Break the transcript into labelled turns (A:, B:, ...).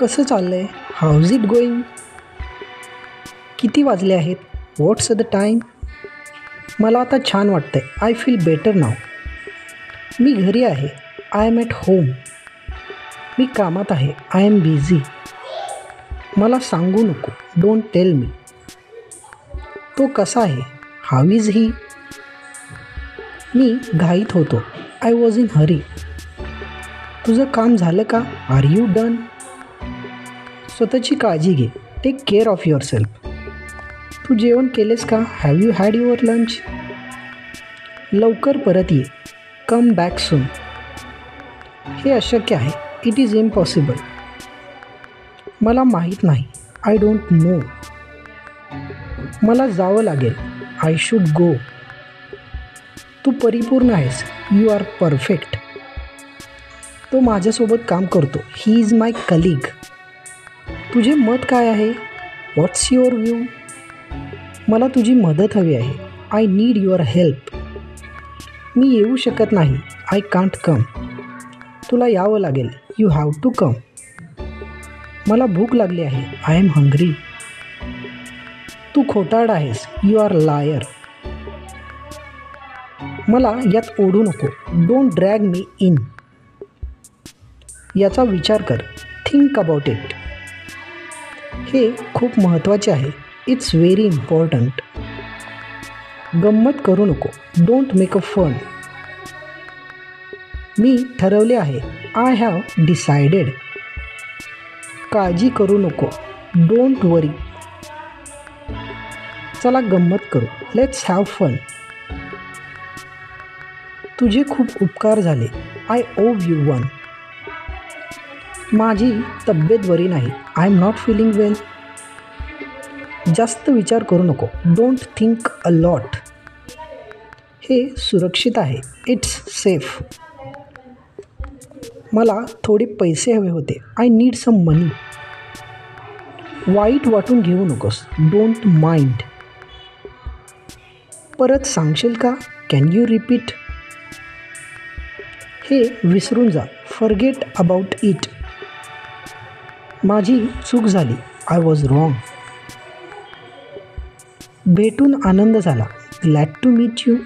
A: कसं चाललंय? How's it going? किती वाजले आहेत? What's the time? मला आता छान वाटतंय. I feel better now. मी घरी आहे. I am at home. मी कामात आहे. I am busy. मला सांगू नको. Don't tell me. तो कसा आहे? How is he? मी घाईत होतो. I was in hurry. तुझं काम झालं का? Are you done? स्वतःची काळजी घे. Take care of your self. तू जेवण केलेस का? Have you had your lunch? लवकर परत ये. Come back soon. हे अशक्य आहे. It is impossible. मला माहीत नाही. I don't know. मला जावं लागेल. I should go. तू परिपूर्ण आहेस. You are perfect. तो माझ्यासोबत काम करतो. He is my colleague. तुझे मत काय आहे? What's your view? मला तुझी मदत हवी आहे. I need your help. मी येऊ शकत नाही. I can't come. तुला यावं लागेल. You have to come. मला भूक लागली आहे. I am hungry. तू खोटारड आहेस. You are liar. मला यात ओढू नको. Don't drag me in. याचा विचार कर. Think about it. हे खूप महत्त्वाचे आहे. It's very important. गंमत करू नको. Don't make a fun. मी ठरवले आहे. I have decided. काळजी करू नको. Don't worry. चला गंमत करू. Let's have fun. तुझे खूप उपकार झाले. आय ओव यू वन. माझी तब्येत बरी नाही. I am not feeling well. जास्त विचार करू नको. Don't think a lot. हे सुरक्षित आहे. It's safe. मला थोडे पैसे हवे होते. I need some money. वाईट वाटून घेऊ नकोस. Don't mind. परत सांगशील का? Can you repeat? हे विसरून जा. Forget about it. माझी चूक झाली. I was wrong. भेटून आनंद झाला. Glad to meet you.